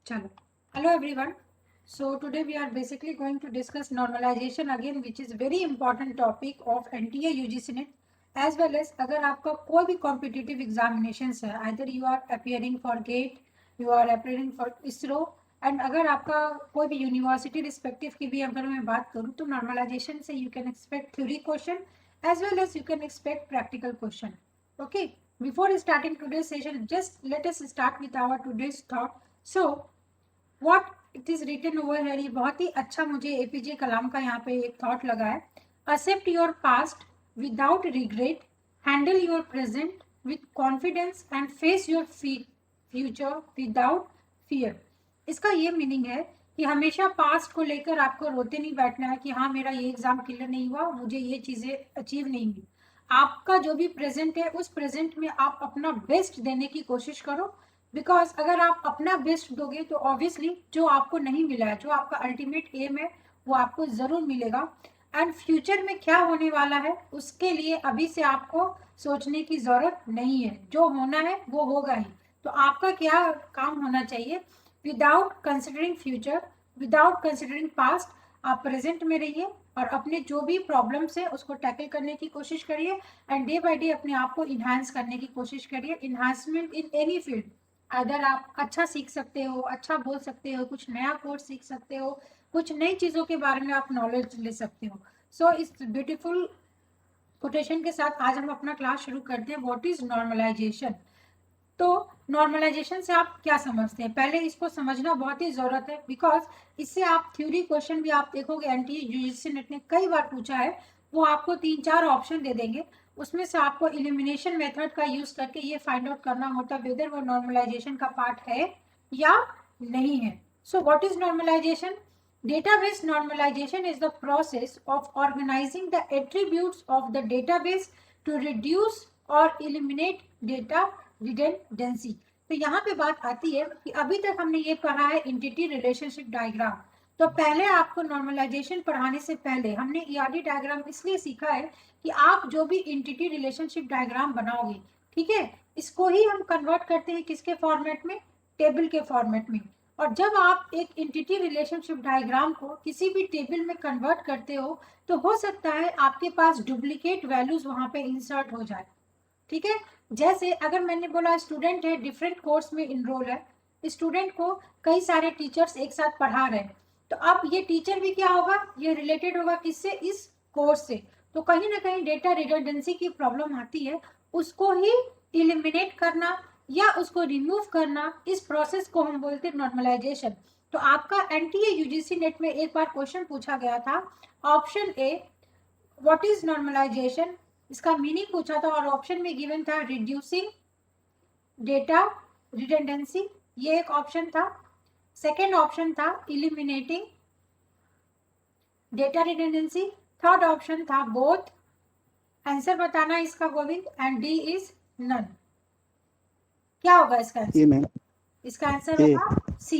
Chalo. Hello everyone. So today we are basically going to discuss normalization again, which is very important topic of NTA UGC NET, as well as अगर आपका कोई भी competitive examinations है, either you are appearing for GATE, you are appearing for ISRO, and अगर आपका कोई भी university respective की भी अगर मैं बात करूँ तो normalization से you can expect theory question as well as you can expect practical question. Okay. Before starting today's session, just let us start with our today's thought. So what it is written over है, ये बहुत ही अच्छा मुझे APJ कलाम का यहाँ पे एक thought लगा है. Accept your past without regret, handle your present with confidence and face your future without fear. इसका ये मीनिंग है कि हमेशा पास्ट को लेकर आपको रोते नहीं बैठना है कि हाँ मेरा ये एग्जाम क्लियर नहीं हुआ, मुझे ये चीजें अचीव नहीं हुई. आपका जो भी प्रेजेंट है उस प्रेजेंट में आप अपना बेस्ट देने की कोशिश करो. बिकॉज अगर आप अपना बेस्ट दोगे तो ऑब्वियसली जो आपको नहीं मिला है, जो आपका अल्टीमेट एम है, वो आपको जरूर मिलेगा. एंड फ्यूचर में क्या होने वाला है उसके लिए अभी से आपको सोचने की जरूरत नहीं है. जो होना है वो होगा ही. तो आपका क्या काम होना चाहिए, without considering future, without considering past, आप प्रेजेंट में रहिए और अपने जो भी प्रॉब्लम्स है उसको टैकल करने की कोशिश करिए. एंड डे बाय डे अपने आप को इन्हांस करने की कोशिश करिए. इन्हांसमेंट इन एनी फील्ड, अगर आप अच्छा सीख सकते हो, अच्छा बोल सकते हो, कुछ नया कोर्स सीख सकते हो, कुछ नई चीज़ों के बारे में आप नॉलेज ले सकते हो. सो इस ब्यूटीफुल कोटेशन के साथ आज हम अपना क्लास शुरू करते हैं. What is normalization. तो नॉर्मलाइजेशन से आप क्या समझते हैं, पहले इसको समझना बहुत ही जरूरत है. बिकॉज इससे आप थ्योरी क्वेश्चन भी आप देखोगे, एनटीए यूजीसी नेट ने कई बार पूछा है. वो आपको 3-4 ऑप्शन दे देंगे, उसमें से आपको एलिमिनेशन मेथड का यूज करके ये फाइंड आउट करना होता है वेदर वो नॉर्मलाइजेशन का पार्ट है या नहीं है. So what is normalization. Database normalization is the process of organizing the attributes of the database to reduce or eliminate data redundancy. तो यहाँ पे बात आती है कि अभी तक हमने ये पढ़ा है एंटिटी रिलेशनशिप डायग्राम. तो पहले आपको नॉर्मलाइजेशन पढ़ाने से पहले हमने ईआरडी डायग्राम इसलिए सीखा है कि आप जो भी एंटिटी रिलेशनशिप डायग्राम बनाओगे, ठीक है, इसको ही हम कन्वर्ट करते हैं किसके फॉर्मेट में, टेबल के फॉर्मेट में. और जब आप एक एंटिटी रिलेशनशिप डायग्राम को किसी भी टेबल में कन्वर्ट करते हो तो हो सकता है आपके पास डुप्लीकेट वैल्यूज वहां पे इंसर्ट हो जाए. ठीक है, जैसे अगर मैंने बोला स्टूडेंट है, डिफरेंट कोर्स में इनरोल है, स्टूडेंट को कई सारे टीचर्स एक साथ पढ़ा रहे हैं, तो अब ये टीचर भी क्या होगा, ये रिलेटेड होगा किससे, इस कोर्स से. तो कहीं ना कहीं डेटा रिडंडेंसी की प्रॉब्लम आती है. उसको ही इलिमिनेट करना या उसको रिमूव करना, इस प्रोसेस को हम बोलते हैं नॉर्मलाइजेशन. तो आपका एनटीए यूजीसी नेट में एक बार क्वेश्चन पूछा गया था, option A what is normalization, इसका मीनिंग पूछा था और ऑप्शन में गिवन था रिड्यूसिंग डेटा रिडंडेंसी, ये एक ऑप्शन था. सेकेंड ऑप्शन था eliminating data redundancy, third option था बोथ. आंसर बताना इसका Govind, and D is none. क्या होगा इसका आंसर, इसका आंसर होगा सी.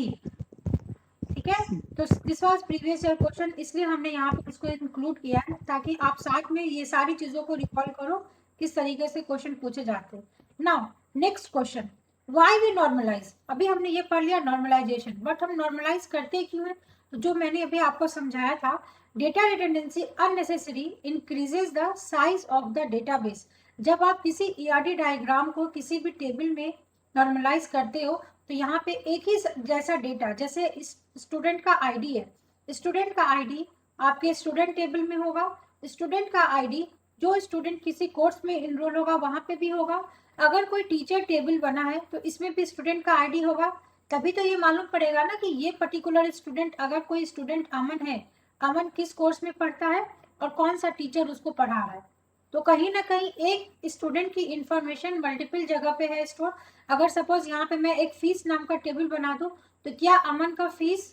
ठीक है, तो this was previous year question, इसलिए हमने यहाँ पे इसको इंक्लूड किया है ताकि आप साथ में ये सारी चीजों को रिकॉल करो किस तरीके से क्वेश्चन पूछे जाते हैं. Now next question, why we normalize. अभी हमने ये पढ़ लिया नॉर्मलाइजेशन, बट हम नॉर्मलाइज करते क्यों है. तो जो मैंने अभी आपको समझाया था, data redundancy unnecessary increases the size of the database. जब आप किसी ईआरडी डायग्राम को किसी भी टेबल में नॉर्मलाइज करते हो तो यहाँ पे एक ही जैसा डेटा, जैसे स्टूडेंट का आईडी है, स्टूडेंट का आईडी आपके स्टूडेंट टेबल में होगा, स्टूडेंट का आईडी जो स्टूडेंट किसी कोर्स में इनरोल होगा वहां पे भी होगा. अगर कोई टीचर टेबल बना है तो इसमें भी स्टूडेंट का आईडी होगा. तभी तो ये मालूम पड़ेगा ना कि ये पर्टिकुलर स्टूडेंट, अगर कोई स्टूडेंट अमन है, अमन किस कोर्स में पढ़ता है और कौन सा टीचर उसको पढ़ा रहा है. तो कहीं ना कहीं एक स्टूडेंट की इंफॉर्मेशन मल्टीपल जगह पे है स्टोर. अगर सपोज यहाँ पे मैं एक फीस नाम का टेबल बना दूं तो क्या अमन का फीस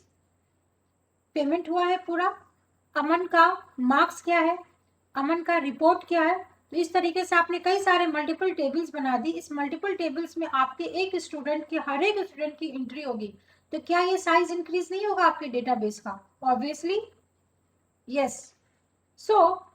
पेमेंट हुआ है पूरा, अमन का मार्क्स क्या है, अमन का रिपोर्ट क्या है. तो इस तरीके से आपने कई सारे मल्टीपल टेबल्स बना दी. इस मल्टीपल टेबल्स में आपके एक स्टूडेंट की, हर एक स्टूडेंट की एंट्री होगी. तो क्या ये साइज इंक्रीज नहीं होगा आपके डेटाबेस का, ऑब्वियसली यस. सो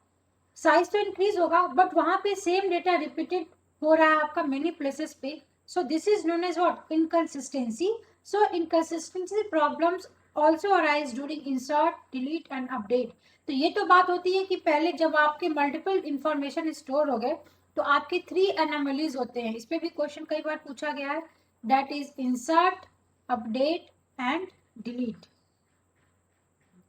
साइज तो इंक्रीज होगा बट वहां पे सेम डेटा रिपीटेड हो रहा है आपका मेनी प्लेसेस पे. So this is known as what? Inconsistency. So inconsistency problems also arise during insert, delete and update. तो ये तो बात होती है कि पहले जब आपके मल्टीपल इंफॉर्मेशन स्टोर हो गए तो आपके 3 एनोमलीज होते हैं. इस पे भी क्वेश्चन कई बार पूछा गया है. That is insert, update and delete.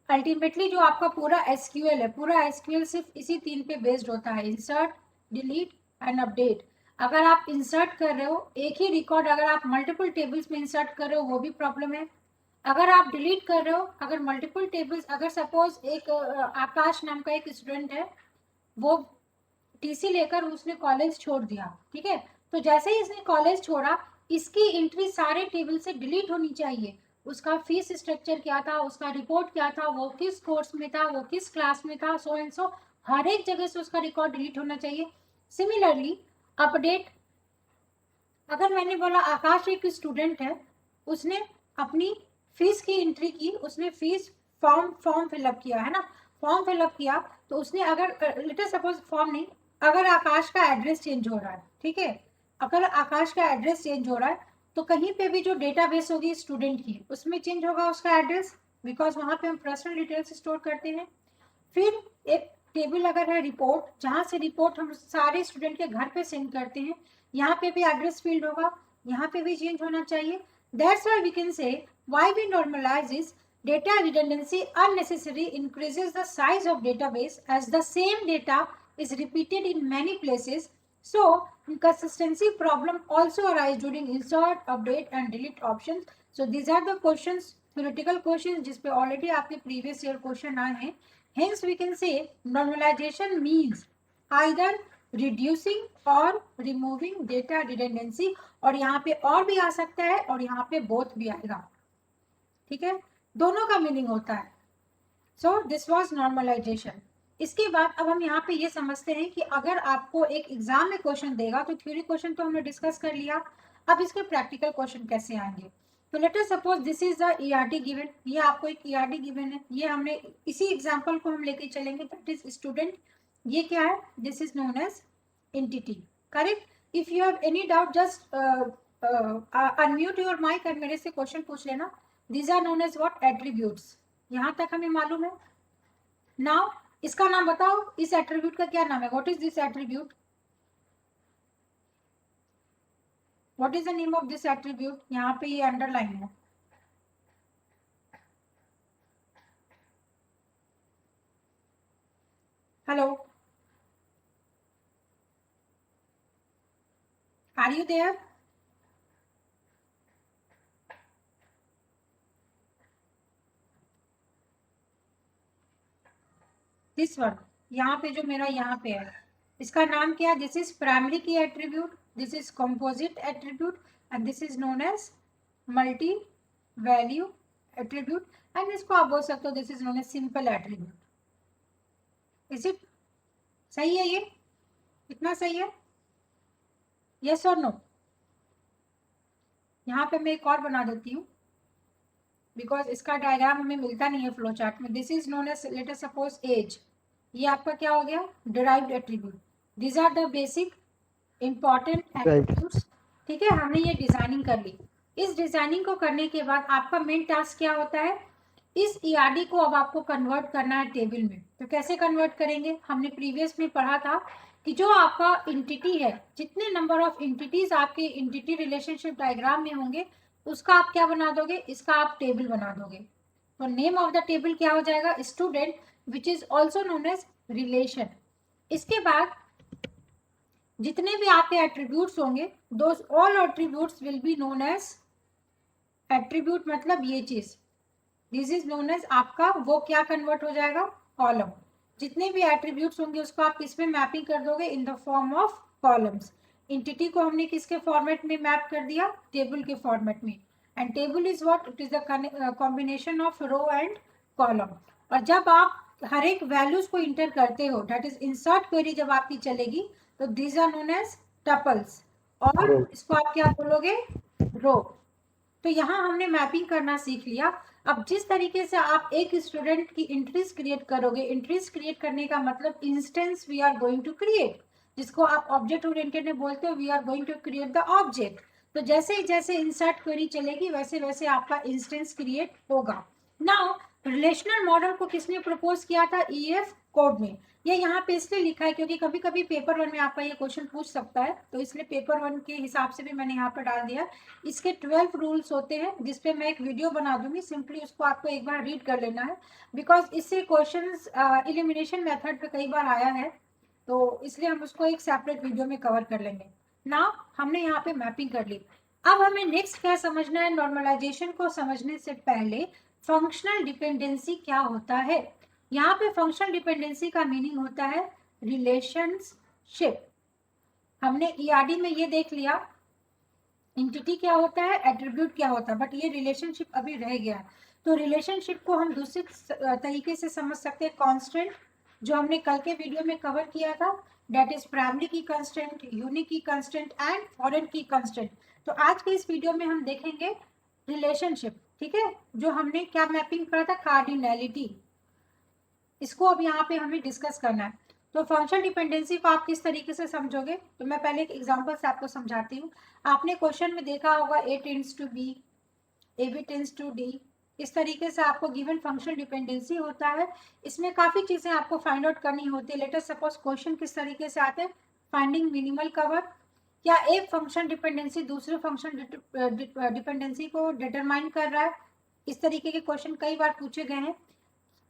Ultimately जो आपका पूरा एसक्यूएल है, पूरा एसक्यूएल सिर्फ इसी 3 पे बेस्ड होता है, इंसर्ट, डिलीट एंड अपडेट. अगर आप इंसर्ट कर रहे हो एक ही रिकॉर्ड, अगर आप मल्टीपल टेबल्स में इंसर्ट कर रहे हो वो भी प्रॉब्लम है. अगर आप डिलीट कर रहे हो, अगर मल्टीपल टेबल्स, अगर सपोज एक आकाश नाम का एक स्टूडेंट है, वो टीसी लेकर उसने कॉलेज छोड़ दिया, ठीक है. तो जैसे ही इसने कॉलेज छोड़ा, इसकी एंट्री सारे टेबल से डिलीट होनी चाहिए. उसका फीस स्ट्रक्चर क्या था, उसका रिपोर्ट क्या था, वो किस कोर्स में था, वो किस क्लास में था, सो एंड सो हर एक जगह से उसका रिकॉर्ड डिलीट होना चाहिए. सिमिलरली अपडेट, अगर मैंने बोला आकाश एक स्टूडेंट है, उसने अपनी फीस की एंट्री की, उसने फीस फॉर्म फिलअप किया है ना, फॉर्म फिलअप किया, तो उसने अगर लेट अस सपोज फॉर्म नहीं, अगर आकाश का एड्रेस चेंज हो रहा है, ठीक है, अगर आकाश का एड्रेस चेंज हो रहा है तो कहीं पे भी जो डेटाबेस होगी स्टूडेंट की, उसमें चेंज होगा उसका एड्रेस, बिकॉज वहां पे हम पर्सनल डिटेल्स स्टोर करते हैं. फिर एक टेबल अगर है रिपोर्ट, जहां से रिपोर्ट हम सारे स्टूडेंट के घर पे सेंड करते हैं, यहाँ पे भी एड्रेस फील्ड होगा, यहाँ पे भी चेंज होना चाहिए. That's why we can say why we normalize this data redundancy unnecessary increases the size of database as the same data is repeated in many places. So inconsistency problem also arise during insert, update and delete options. So these are the questions, theoretical questions जिस पे already आपके previous year question आए हैं. Hence we can say normalization means either reducing or removing data redundancy. और यहाँ पे और भी आ सकता है और यहाँ पे both भी आएगा, ठीक है, दोनों का मीनिंग होता है. So this was normalization. इसके बाद अब हम यहाँ पे ये समझते हैं कि अगर आपको एक एग्जाम में क्वेश्चन देगा, तो थ्योरी क्वेश्चन तो हमने डिस्कस कर लिया, अब इसके प्रैक्टिकल क्वेश्चन कैसे आएंगे. तो late us suppose this is the ERT given, ये आपको एक ईआरटी गिवन है, ये हमने इसी एग्जाम्पल को हम लेके चलेंगे, दैट इज स्टूडेंट. ये क्या है, this is known as entity, correct. If you have any doubt just unmute your mic और मेरे से क्वेश्चन पूछ लेना. These are known as what? Attributes. यहां तक हमें मालूम है. Now इसका नाम बताओ, इस एट्रीब्यूट का क्या नाम है? What is this attribute? What is the name of this attribute? यहाँ पे ये अंडरलाइन है. Hello, are you there? This one, यहाँ पे जो मेरा यहाँ पे है, इसका नाम क्या है? This is primary key attribute, this is composite attribute and this is known as multi value attribute. And इसको आप बोल सकते हो this is known as simple attribute. Is it सही है? ये इतना सही है? यस और नो? यहाँ पे मैं एक और बना देती हूँ, बिकॉज इसका डायग्राम हमें मिलता नहीं है फ्लो चार्ट में. This is known as let us suppose as. ये आपका क्या हो गया? Derived attribute. These are the basic important attributes, ठीक है. हमने ये डिजाइनिंग कर ली. इस डिजाइनिंग को करने के बाद आपका मेन टास्क क्या होता है? इस ईआरडी को अब आपको कन्वर्ट करना है टेबल में. तो कैसे कन्वर्ट करेंगे? हमने प्रीवियस में पढ़ा था कि जो आपका एंटिटी है, जितने नंबर ऑफ एंटिटीज आपके एंटिटी रिलेशनशिप डायग्राम में होंगे, उसका आप क्या बना दोगे? इसका आप टेबल बना दोगे. तो नेम ऑफ द टेबल क्या हो जाएगा? Student, which is also known as relation. इसके बाद जितने भी आपके एट्रीब्यूट्स होंगे, those all attributes will be known as attribute. मतलब ये चीज, दिस इज नोन एज आपका वो क्या कन्वर्ट हो जाएगा? कॉलम. जितने भी एट्रीब्यूट्स होंगे उसको आप किस में मैपिंग कर दोगे? In the form of columns. Entity को हमने किसके फॉर्मेट में मैप कर दिया? टेबल के फॉर्मेट में. And table is what? It is the combination of row and column. और जब आप हर एक वैल्यूज को इंटर करते हो, दैट इज इंसर्ट क्वेरी जब आपकी चलेगी, तो these are known as tuples. और इसको आप क्या बोलोगे? रो. तो यहाँ हमने मैपिंग करना सीख लिया. अब जिस तरीके से आप एक स्टूडेंट की एंट्रीज क्रिएट करोगे, एंट्रीज क्रिएट करने का मतलब instance we are going to create, जिसको आप ऑब्जेक्ट ओरिएंटेड में बोलते हो, we are going to create the object. तो जैसे ही जैसे इंसर्ट क्वेरी चलेगी वैसे वैसे आपका इंस्टेंस क्रिएट होगा। नाउ रिलेशनल मॉडल को किसने प्रपोज किया था? ईएफ कोड ने। ये यहाँ पे इसलिए लिखा है क्योंकि कभी कभी पेपर 1 में आपका ये क्वेश्चन पूछ सकता है, तो इसलिए पेपर 1 के हिसाब से भी मैंने यहाँ पर डाल दिया। इसके 12 रूल्स होते हैं जिसपे मैं एक वीडियो बना दूंगी, सिंपली उसको आपको एक बार रीड कर लेना है, बिकॉज इससे क्वेश्चंस एलिमिनेशन मेथड पे कई बार आया है, तो इसलिए हम उसको एक सेपरेट वीडियो में कवर कर लेंगे ना। हमने यहाँ पे मैपिंग कर ली। अब हमें नेक्स्ट क्या समझना है? नॉर्मलाइजेशन को समझने से पहले फंक्शनल डिपेंडेंसी क्या होता है। यहाँ पे फंक्शनल डिपेंडेंसी का मीनिंग होता है रिलेशनशिप। हमने ईआरडी में ये देख लिया एंटिटी क्या होता है, एट्रीब्यूट क्या होता है, बट ये रिलेशनशिप अभी रह गया। तो रिलेशनशिप को हम दूसरे तरीके से समझ सकते हैं। कांस्टेंट जो हमने कल के वीडियो में कवर किया था, दैट इज प्राइमरी की कांस्टेंट, यूनिक की कांस्टेंट एंड फॉरेन की कांस्टेंट। तो आज के इस वीडियो में हम देखेंगे रिलेशनशिप, ठीक है, जो हमने क्या मैपिंग करा था, कार्डिनैलिटी। इसको अब यहाँ पे हमें डिस्कस करना है। तो फंक्शनल डिपेंडेंसी को आप किस तरीके से समझोगे, तो मैं पहले एक एग्जांपल से आपको समझाती हूँ। आपने क्वेश्चन में देखा होगा A tends to be, A B tends to D, इस तरीके से आपको गिवन फंक्शनल डिपेंडेंसी होता है। इसमें काफी चीजें आपको फाइंड आउट करनी होती है। लेट अस सपोज क्वेश्चन किस तरीके से आते हैं, फाइंडिंग मिनिमल कवर, क्या एक फंक्शन डिपेंडेंसी दूसरे फंक्शन डिपेंडेंसी को डिटरमाइन कर रहा है। इस तरीके के क्वेश्चन कई बार पूछे गए हैं।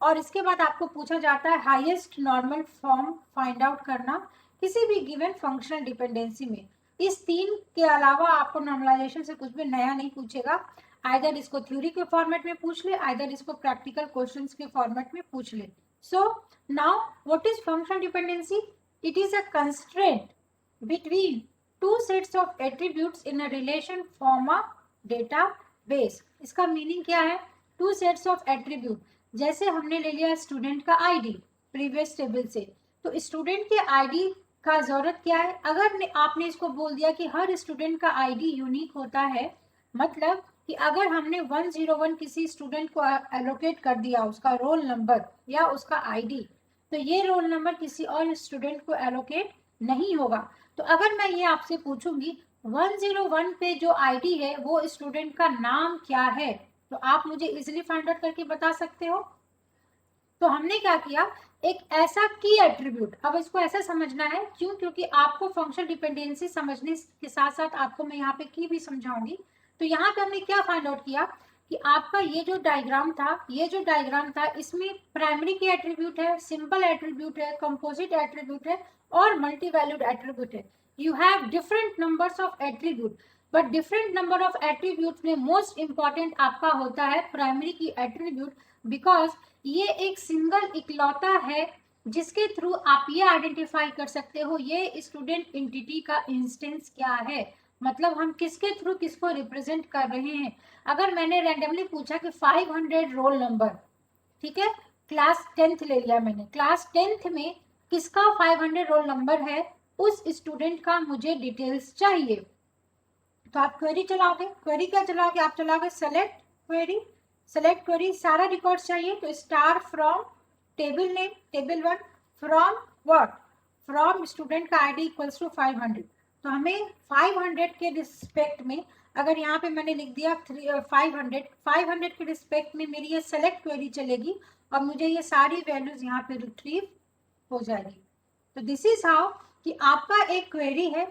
और इसके बाद आपको पूछा जाता है highest normal form find out करना किसी भी गिवन फंक्शनल डिपेंडेंसी में। इस तीन के अलावा आपको नॉर्मलाइजेशन से कुछ भी नया नहीं पूछेगा। आइदर इसको थ्योरी के फॉर्मेट में पूछ ले, आइदर इसको प्रैक्टिकल क्वेश्चंस के फॉर्मेट में पूछ ले। So now what is functional dependency? It is a constraint between two sets of attributes in a relation form a database. इसका मीनिंग क्या है? टू सेट्स ऑफ एट्रीब्यूट, जैसे हमने ले लिया स्टूडेंट का आईडी प्रीवियस टेबल से, तो स्टूडेंट के आईडी का जरूरत क्या है? अगर आपने इसको बोल दिया कि हर स्टूडेंट का आईडी यूनिक होता है, मतलब कि अगर हमने 101 किसी स्टूडेंट को एलोकेट कर दिया, उसका रोल नंबर या उसका आईडी, तो ये रोल नंबर किसी और स्टूडेंट को एलोकेट नहीं होगा। तो अगर मैं ये आपसे पूछूंगी 101 पे जो आईडी है वो स्टूडेंट का नाम क्या है, तो आप मुझे इजीली फाइंड आउट करके बता सकते हो। तो हमने क्या किया, एक ऐसा की एट्रीब्यूट, अब इसको ऐसा समझना है, क्यों? क्योंकि आपको फंक्शनल डिपेंडेंसी समझने के साथ साथ आपको मैं यहाँ पे की भी समझाऊंगी। तो यहाँ पे हमने क्या फाइंड आउट किया कि आपका ये जो डायग्राम था, इसमें प्राइमरी की एट्रीब्यूट है, सिंपल एट्रीब्यूट है, कंपोजिट एट्रीब्यूट है और मल्टी वैल्यूड एट्रीब्यूट है। You have different numbers of attribute, but different number of attribute में मोस्ट इंपॉर्टेंट आपका होता है प्राइमरी की एट्रीब्यूट, बिकॉज ये एक सिंगल इकलौता है जिसके थ्रू आप ये आइडेंटिफाई कर सकते हो ये स्टूडेंट एंटिटी का इंस्टेंस क्या है, मतलब हम किसके थ्रू किसको रिप्रेजेंट कर रहे हैं। अगर मैंने रैंडमली पूछा कि 500 रोल नंबर, ठीक है, क्लास 10th ले लिया मैंने, क्लास 10th में किसका 500 रोल नंबर है, उस स्टूडेंट का मुझे डिटेल्स चाहिए। तो आप क्वेरी चलाओगे, क्वेरी क्या चलाओगे, आप चलाओगे सेलेक्ट क्वेरी, सेलेक्ट क्वेरी, सारा रिकॉर्ड चाहिए, तो star from table name, table 1, from what, from student का आईडी इक्वल्स टू 500। तो हमें 500 के रिस्पेक्ट में, अगर यहाँ पे मैंने लिख दिया 500 के रिस्पेक्ट में मेरी ये सेलेक्ट क्वेरी चलेगी और मुझे ये सारी वैल्यूज यहाँ पे रिट्रीव हो जाएगी। तो दिस इज हाउ कि आपका एक क्वेरी है,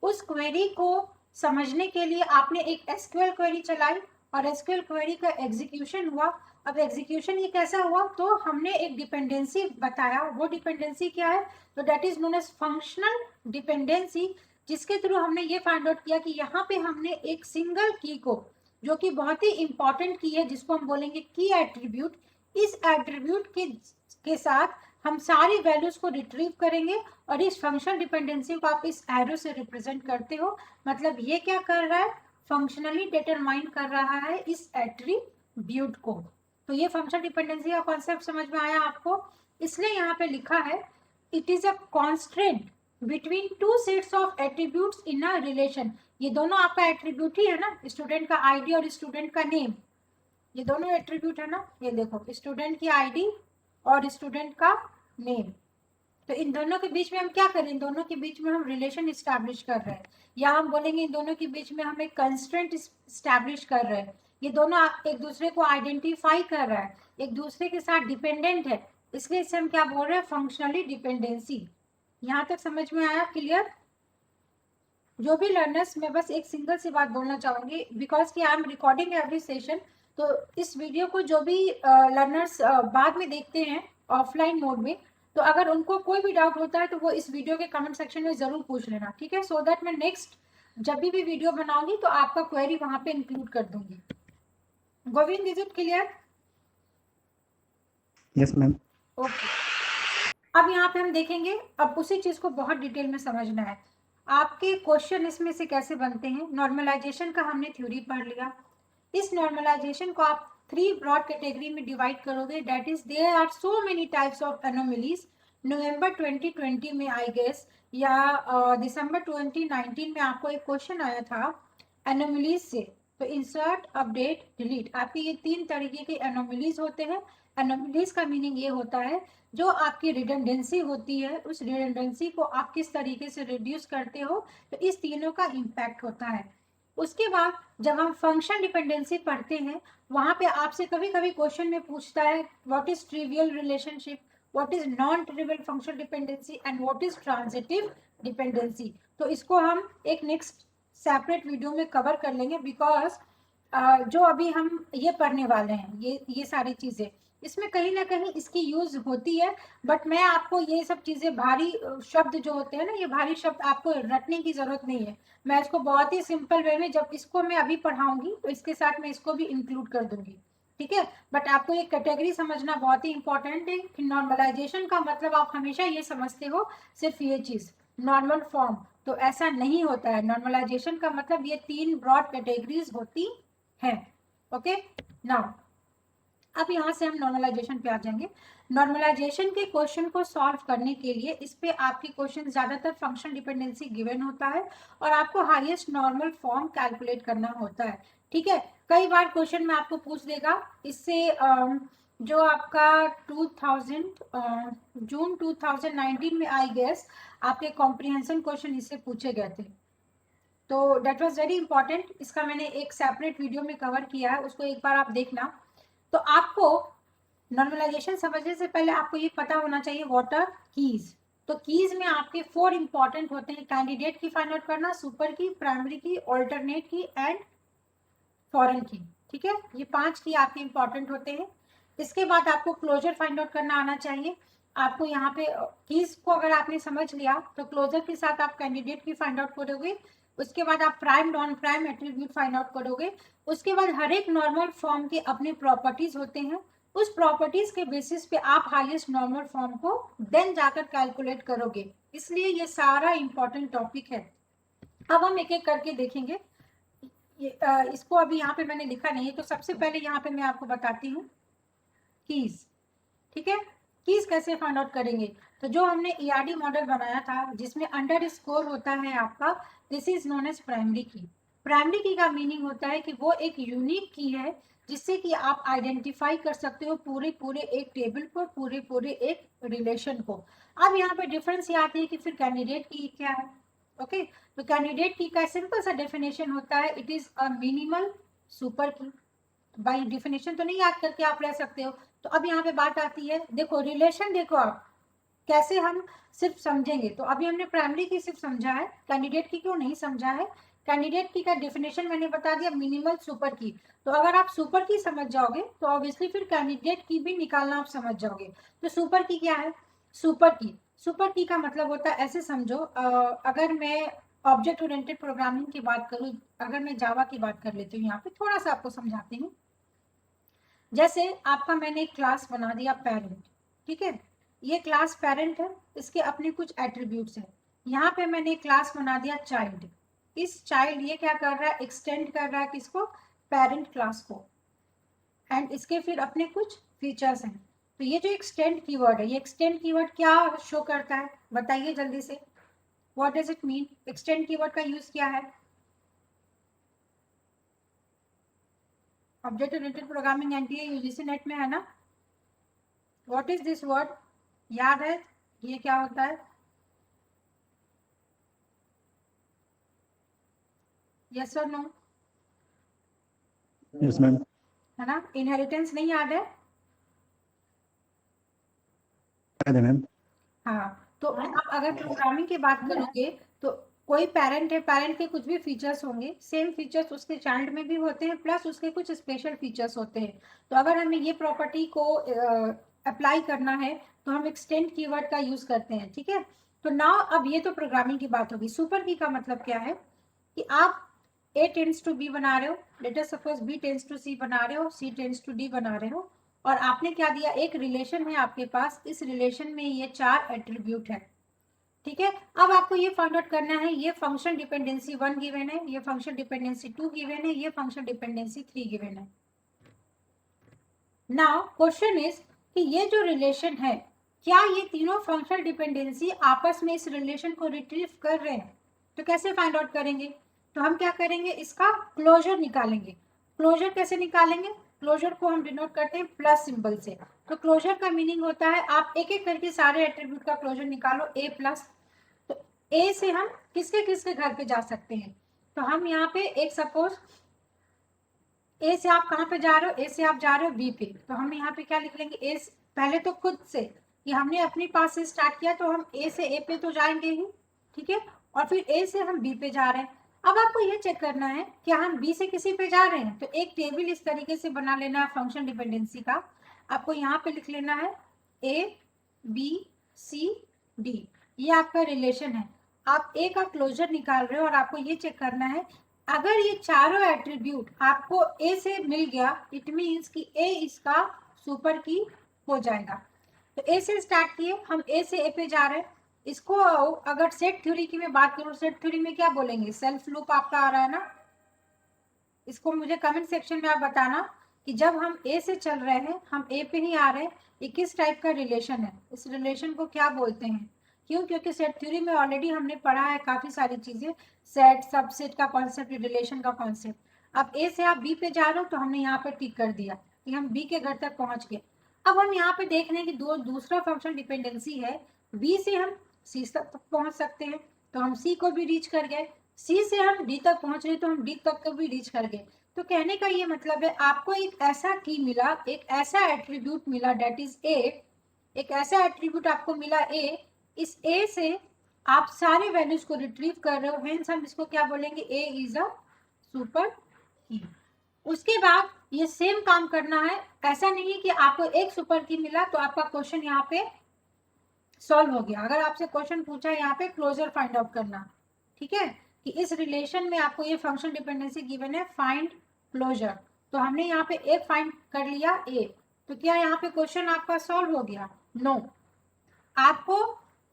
उस क्वेरी को समझने के लिए आपने एक एसक्यूएल क्वेरी चलाई और एसक्यूएल क्वेरी का एग्जीक्यूशन हुआ। अब एग्जीक्यूशन ये कैसा हुआ, तो हमने एक डिपेंडेंसी बताया, वो डिपेंडेंसी क्या है, तो that is known as functional dependency, जिसके थ्रू हमने ये फाइंड आउट किया कि यहाँ पे हमने एक सिंगल की को, जो कि बहुत ही इंपॉर्टेंट की है, जिसको हम बोलेंगे की एट्रीब्यूट, इस एट्रीब्यूट के साथ हम सारी वैल्यूज को रिट्रीव करेंगे और इस फंक्शनल डिपेंडेंसी को आप इस एरो से रिप्रेजेंट करते हो। मतलब ये क्या कर रहा है, फंक्शनली डिटरमाइन कर रहा है इस एट्रीब्यूट को। तो ये फंक्शनल डिपेंडेंसी का कॉन्सेप्ट समझ में आया आपको। इसलिए यहाँ पे लिखा है it is a constraint between two sets of attributes in a relation. ये दोनों आपका एट्रीब्यूट ही है ना, स्टूडेंट का आईडी और स्टूडेंट का नेम, ये दोनों एट्रीब्यूट है ना। ये देखो, स्टूडेंट की आईडी और स्टूडेंट का नेम, तो इन दोनों के बीच में हम क्या करें, इन दोनों के बीच में हम रिलेशन इस्टेब्लिश कर रहे हैं, या हम बोलेंगे इन दोनों के बीच में हम एक कंस्ट्रेंट इस्टेब्लिश कर रहे हैं। ये दोनों एक दूसरे को आइडेंटिफाई कर रहा है, एक दूसरे के साथ डिपेंडेंट है, इसलिए इसे हम क्या बोल रहे हैं, फंक्शनली डिपेंडेंसी। यहाँ तक समझ में आया, क्लियर? जो भी लर्नर्स, मैं बस एक सिंगल सी बात बोलना चाहूंगी, बिकॉज कि I am recording every session, तो इस वीडियो को जो भी लर्नर्स बाद में देखते हैं ऑफलाइन मोड में, तो अगर उनको कोई भी डाउट होता है तो वो इस वीडियो के कमेंट सेक्शन में जरूर पूछ लेना, ठीक है? सो दैट मैं नेक्स्ट जब भी वीडियो बनाऊंगी तो आपका क्वेरी वहां पे इंक्लूड कर दूंगी। Govind, is it clear? Yes ma'am. Okay, अब यहाँ पे हम देखेंगे, अब उसी चीज को बहुत डिटेल में समझना है। आपके क्वेश्चन इसमें से कैसे बनते हैं। नॉर्मलाइजेशन का हमने थ्योरी पढ़ लिया। इस नॉर्मलाइजेशन को आप 3 ब्रॉड कैटेगरी में डिवाइड करोगे, that is there are so many types of anomalies. November 2020 में आई गेस, या दिसंबर 2019 में आपको एक क्वेश्चन आया था एनोमलीज से। तो इंसर्ट, अपडेट, डिलीट, आपके ये 3 तरीके के एनोमलीज होते हैं। एनोमलीज का मीनिंग ये होता है जो आपकी रिडंडेंसी होती है, उस रिडंडेंसी को आप किस तरीके से रिड्यूस करते हो, तो इस तीनों का इम्पैक्ट होता है। उसके बाद जब हम फंक्शन डिपेंडेंसी पढ़ते हैं, वहां पे आपसे कभी कभी क्वेश्चन में पूछता है what is trivial relationship, what is non trivial function dependency and what is transitive dependency. तो इसको हम एक नेक्स्ट सेपरेट वीडियो में कवर कर लेंगे, बिकॉज जो अभी हम ये पढ़ने वाले हैं, ये सारी चीजें इसमें कहीं ना कहीं इसकी यूज होती है, बट मैं आपको ये सब चीजें, भारी शब्द जो होते हैं ना, ये भारी शब्द आपको रटने की जरूरत नहीं है। मैं इसको बहुत ही सिंपल वे में, जब इसको मैं अभी पढ़ाऊंगी तो इसके साथ मैं इसको भी इंक्लूड कर दूंगी, ठीक है? बट आपको ये कैटेगरी समझना बहुत ही इंपॉर्टेंट है कि नॉर्मलाइजेशन का मतलब आप हमेशा ये समझते हो सिर्फ ये चीज, नॉर्मल फॉर्म। तो ऐसा नहीं होता है। नॉर्मलाइजेशन का मतलब ये 3 ब्रॉड कैटेगरीज होती है। ओके, नाउ अब यहाँ से हम नॉर्मलाइजेशन पे आ जाएंगे। नॉर्मलाइजेशन के क्वेश्चन को सॉल्व करने के लिए इस पे आपके क्वेश्चन ज्यादातर फंक्शन डिपेंडेंसी गिवन होता है, और आपको हाईएस्ट नॉर्मल फॉर्म कैलकुलेट करना होता है, ठीक है? कई बार क्वेश्चन में आपको पूछ देगा इससे, जो आपका 2000 जून 2019 में आई गेस आपके कॉम्प्रिहेंशन क्वेश्चन इससे पूछे गए थे, तो डेट वॉज वेरी इंपॉर्टेंट। इसका मैंने एक सेपरेट वीडियो में कवर किया है, उसको एक बार आप देखना। तो आपको नॉर्मलाइजेशन समझने से पहले आपको ये पता होना चाहिए व्हाट आर कीज। तो कीज में आपके 4 इंपॉर्टेंट होते हैं, कैंडिडेट की फाइंड आउट करना, सुपर की, प्राइमरी की, ऑल्टरनेट की एंड फॉरेन की, ठीक है? ये 5 की आपके इंपॉर्टेंट होते हैं। इसके बाद आपको क्लोजर फाइंड आउट करना आना चाहिए। आपको यहाँ पे कीज को अगर आपने समझ लिया तो क्लोजर के साथ आप कैंडिडेट की फाइंड आउट करोगे। उसके बाद आप prime non prime attribute find out करोगे। उसके बाद हर एक नॉर्मल फॉर्म के अपने प्रॉपर्टीज होते हैं, उस प्रॉपर्टीज के बेसिस पे आप हाईएस्ट नॉर्मल फॉर्म को देन जाकर कैलकुलेट करोगे। इसलिए ये सारा इंपॉर्टेंट टॉपिक है। अब हम एक एक करके देखेंगे। इसको अभी यहाँ पे मैंने लिखा नहीं है, तो सबसे पहले यहाँ पे मैं आपको बताती हूँ कीज, ठीक है? कीज कैसे फाइंड आउट करेंगे, तो जो हमने ईआरडी मॉडल बनाया था जिसमें अंडर स्कोर होता है आपका, this is known as primary key. Primary key का मीनिंग होता है कि वो एक यूनिक की है जिससे कि आप आइडेंटिफाई कर सकते हो पूरे पूरे एक टेबल को, पूरे पूरे एक रिलेशन को। अब यहाँ पे डिफरेंस ये आती है कि फिर कैंडिडेट की क्या है। ओके, तो कैंडिडेट की का सिंपल सा डेफिनेशन होता है, it is a minimal super की। बाई डिफिनेशन तो नहीं याद करके आप रह सकते हो। तो अब यहाँ पे बात आती है, देखो रिलेशन, देखो आप कैसे हम सिर्फ समझेंगे। तो अभी हमने प्राइमरी की सिर्फ समझा है, कैंडिडेट की क्यों नहीं समझा है। कैंडिडेट की का डेफिनेशन मैंने बता दिया, मिनिमल सुपर की। तो अगर आप सुपर की समझ जाओगे तो ऑब्वियसली फिर कैंडिडेट की भी निकालना आप समझ जाओगे। तो सुपर की क्या है, सुपर की का मतलब होता है, ऐसे समझो, अगर मैं ऑब्जेक्ट ओरिएंटेड प्रोग्रामिंग की बात करूँ, अगर मैं जावा की बात कर लेती हूँ, यहाँ पे थोड़ा सा आपको समझाती हूँ। जैसे आपका मैंने एक क्लास बना दिया पेरेंट, ठीक है? ये क्लास पेरेंट है, इसके अपने कुछ एट्रीब्यूट्स हैं। यहाँ पे मैंने एक क्लास बना दिया चाइल्ड। इस चाइल्ड ये क्या कर रहा है, एक्सटेंड कर रहा है किसको, पेरेंट क्लास को, एंड इसके फिर अपने कुछ फीचर्स हैं। तो ये जो एक्सटेंड कीवर्ड है, ये एक्सटेंड कीवर्ड क्या शो करता है, बताइए जल्दी से, what does it mean? Extend keyword का यूज क्या है object oriented programming NTA UGC net में, है ना? व्हाट इज दिस वर्ड, याद है? ये क्या होता है? यस और नो? Yes ma'am. है ना? इनहेरिटेंस नहीं याद है? याद है मैम। हाँ, तो आप अगर प्रोग्रामिंग की बात करोगे तो कोई पेरेंट है, पेरेंट के कुछ भी फीचर्स होंगे, सेम फीचर्स उसके चाइल्ड में भी होते हैं, प्लस उसके कुछ स्पेशल फीचर्स होते हैं। तो अगर हमें ये प्रॉपर्टी को अप्लाई करना है तो हम एक्सटेंड कीवर्ड का यूज करते हैं, ठीक है। तो नाउ अब ये तो प्रोग्रामिंग की बात होगी। सुपर की का मतलब क्या है कि आप A टेंड्स टू B बना रहे हो, let us suppose B tends to C बना रहे हो, C टेंड्स टू D बना रहे हो, और आपने क्या दिया, एक रिलेशन है आपके पास, इस रिलेशन में ये 4 एट्रीब्यूट है, ठीक है। अब आपको ये फाइंड आउट करना है, ये फंक्शन डिपेंडेंसी 1 गिवन है, ये फंक्शन डिपेंडेंसी 2 गिवन है, ये फंक्शन डिपेंडेंसी 3 गिवन है। नाउ क्वेश्चन इज कि ये जो रिलेशन है, क्या ये तीनों फंक्शनल डिपेंडेंसी आपस में इस रिलेशन को रिट्रीव कर रहे हैं? तो कैसे फाइंड आउट करेंगे? तो हम क्या करेंगे, इसका क्लोजर निकालेंगे। क्लोजर कैसे निकालेंगे? क्लोजर को हम डिनोट करते हैं प्लस सिंबल से। तो क्लोजर का मीनिंग होता है, आप एक एक करके सारे एट्रीब्यूट का क्लोजर निकालो, ए प्लस। तो ए से हम किसके किसके घर पे जा सकते हैं? तो हम यहाँ पे एक सपोज ए से आप कहाँ पे जा रहे हो, ए से आप जा रहे हो बी पे, तो हम यहाँ पे क्या लिख लेंगे, ए पहले तो खुद से, कि हमने अपनी पास से स्टार्ट किया तो हम ए से ए पे तो जाएंगे ही, ठीक है, और फिर ए से हम बी पे जा रहे हैं। अब आपको ये चेक करना है क्या हम बी से किसी पे जा रहे हैं, तो एक टेबल इस तरीके से बना लेना है फंक्शन डिपेंडेंसी का। आपको यहाँ पे लिख लेना है ए बी सी डी, ये आपका रिलेशन है। आप ए का क्लोजर निकाल रहे हो और आपको ये चेक करना है, अगर ये चारों एट्रीब्यूट आपको ए से मिल गया, इट मीन्स कि ए इसका सुपर की हो जाएगा। तो ए से स्टार्ट किए, हम ए से ए पे जा रहे हैं। इसको अगर सेट थ्योरी की मैं बात करूं, सेट थ्योरी में क्या बोलेंगे, सेल्फ लूप आपका आ रहा है ना। इसको मुझे कमेंट सेक्शन में आप बताना कि जब हम ए से चल रहे हैं, हम ए पे ही आ रहे हैं, ये किस टाइप का रिलेशन है, इस रिलेशन को क्या बोलते हैं। क्यों? क्योंकि सेट थ्योरी में ऑलरेडी हमने पढ़ा है काफी सारी चीजें, सेट, सबसेट का कॉन्सेप्ट, रिलेशन का कॉन्सेप्ट। अब ए से आप बी पे जा रहे हो तो हमने यहाँ पे टिक कर दिया कि हम बी के घर तक पहुंच गए। अब हम यहाँ पे देख रहे हैं कि दूसरा फंक्शन डिपेंडेंसी है, बी से हम सी तक पहुंच सकते हैं, तो हम सी को भी रीच कर गए। सी से हम डी तक पहुंच रहे तो हम डी तक भी रीच कर गए। तो कहने का ये मतलब है, आपको एक ऐसा की मिला, एक ऐसा एट्रीब्यूट मिला, डेट इज ए, एक ऐसा एट्रीब्यूट आपको मिला ए, इस ए से आप सारे वैल्यूज को रिट्रीव कर रहे हो, हेंस हम इसको क्या बोलेंगे, ए इज अ सुपर की। उसके बाद ये सेम काम करना है, ऐसा नहीं है कि आपको एक सुपर की मिला तो आपका क्वेश्चन यहाँ पे सॉल्व हो गया। अगर आपसे क्वेश्चन पूछा है यहाँ पे क्लोजर फाइंड आउट करना, ठीक है, कि इस रिलेशन में आपको ये फंक्शन डिपेंडेंसी गिवन है, फाइंड क्लोजर, तो हमने यहाँ पे एक फाइंड कर लिया ए, तो क्या यहाँ पे क्वेश्चन आपका सॉल्व हो गया? नो, आपको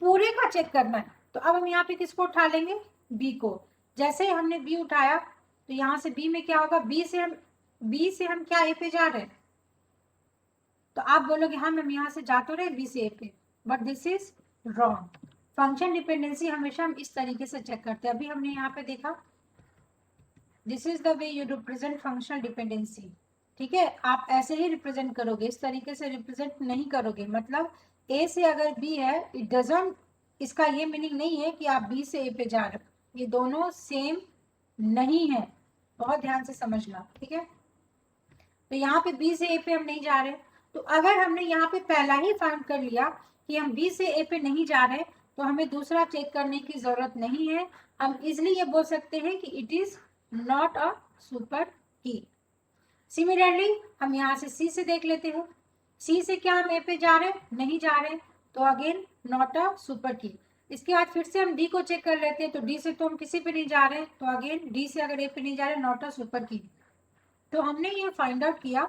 पूरे का चेक करना है। तो अब हम यहाँ पे किसको उठा लेंगे, बी को। जैसे हमने बी उठाया तो यहाँ से बी में क्या होगा, बी से हम क्या ए पे जा रहे हैं, तो आप बोलोगे हाँ मैम यहाँ से जा तो रहे बी से ए पे, but this is wrong. Function dependency हमेशा हम इस तरीके से चेक करते हैं। अभी हमने यहाँ पे देखा, this is the way you represent functional dependency, ठीक है, आप ऐसे ही रिप्रेजेंट करोगे, इस तरीके से रिप्रेजेंट नहीं करोगे। मतलब ए से अगर बी है, इट डजंट, इसका ये मीनिंग नहीं है कि आप बी से ए पे जा रहे हो, ये दोनों सेम नहीं है, बहुत ध्यान से समझना, ठीक है। तो यहाँ पे बी से ए पे हम नहीं जा रहे, तो अगर हमने यहाँ पे पहला ही फाइंड कर लिया कि हम बी से ए पे नहीं जा रहे, तो हमें दूसरा चेक करने की जरूरत नहीं है। हम इजिली ये बोल सकते हैं कि it is not a super की। सिमिलरली हम यहाँ से सी से देख लेते हैं, सी से क्या हम ए पे जा रहे हैं, नहीं जा रहे, तो अगेन नॉट अ सुपर की। इसके बाद फिर से हम डी को चेक कर लेते हैं, तो डी से तो हम किसी पे नहीं जा रहे, तो अगेन डी से अगर ए पे नहीं जा रहे, नॉट अ सुपर की। तो हमने ये फाइंड आउट किया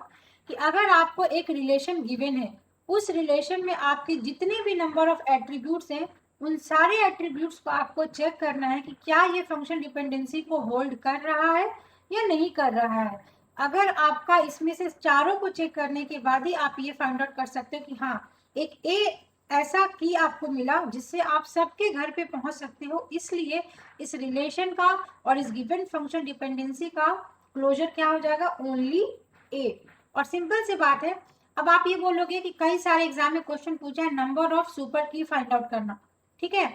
कि अगर आपको एक रिलेशन गिवन है, उस रिलेशन में आपके जितने भी नंबर ऑफ एट्रीब्यूट्स हैं, उन सारे एट्रीब्यूट्स को आपको चेक करना है कि क्या ये फंक्शन डिपेंडेंसी को होल्ड कर रहा है या नहीं कर रहा है। अगर आपका इसमें से चारों को चेक करने के बाद ही आप ये फाइंड आउट कर सकते हो कि हाँ, एक ए ऐसा की आपको मिला जिससे आप सबके घर पे पहुंच सकते हो, इसलिए इस रिलेशन का और इस गिवन फंक्शन डिपेंडेंसी का क्लोजर क्या हो जाएगा, ओनली ए। और सिंपल सी बात है, अब आप ये बोलोगे कि कई सारे एग्जाम में क्वेश्चन पूछा है नंबर ऑफ सुपर की फाइंड आउट करना, ठीक है।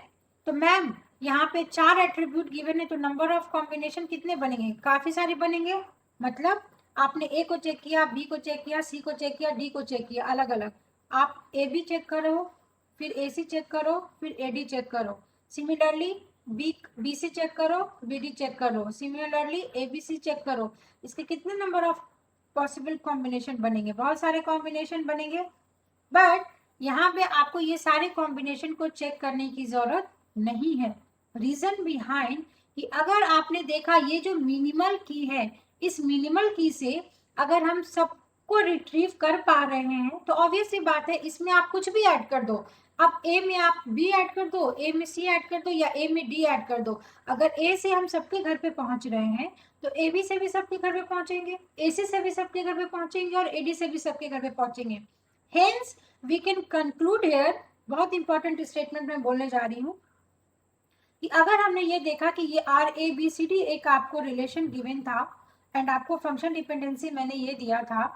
तो मैम यहाँ पे 4 एट्रीब्यूट गिवन है, तो नंबर ऑफ कॉम्बिनेशन कितने बनेंगे? काफी सारे बनेंगे। मतलब आपने ए को चेक किया, बी को चेक किया, सी को चेक किया, डी को चेक किया, अलग अलग। आप ए बी चेक करो, फिर ए सी चेक करो, फिर ए डी चेक करो। सिमिलरली बी सी चेक करो, बी डी चेक करो, similarly A B C check करो। इसके कितने नंबर ऑफ पॉसिबल कॉम्बिनेशन बनेंगे? बहुत सारे कॉम्बिनेशन बनेंगे। बट यहाँ पे आपको ये सारे कॉम्बिनेशन को चेक करने की जरूरत नहीं है। रीजन बिहाइंड कि अगर आपने देखा ये जो मिनिमल की है, इस मिनिमल की से अगर हम सबको रिट्रीव कर पा रहे हैं तो ऑब्वियस सी बात है इसमें आप कुछ भी ऐड कर दो। अब ए में आप बी ऐड कर दो, ए में सी ऐड कर दो, या ए में डी ऐड कर दो। अगर ए से हम सबके घर पे पहुंच रहे हैं तो ए बी से भी सबके घर पे पहुंचेंगे, ए सी से भी सबके घर पे पहुंचेंगे, और ए डी से भी सबके घर पे पहुंचेंगे। Hence we can conclude here, बहुत इंपॉर्टेंट स्टेटमेंट मैं बोलने जा रही हूँ, कि अगर हमने ये देखा कि ये R A B C D एक आपको रिलेशन गिवन था एंड आपको फंक्शन डिपेंडेंसी मैंने ये दिया था,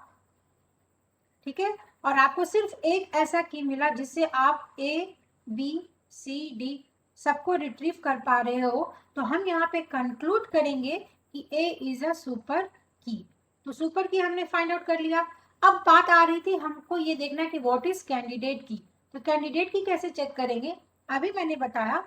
ठीक है, और आपको सिर्फ एक ऐसा की मिला जिससे आप ए बी सी डी सबको रिट्रीव कर पा रहे हो, तो हम यहाँ पे कंक्लूड करेंगे कि ए इज अ सुपर की। तो सुपर की हमने फाइंड आउट कर लिया। अब बात आ रही थी हमको ये देखना कि व्हाट इज कैंडिडेट की। तो कैंडिडेट की कैसे चेक करेंगे? अभी मैंने बताया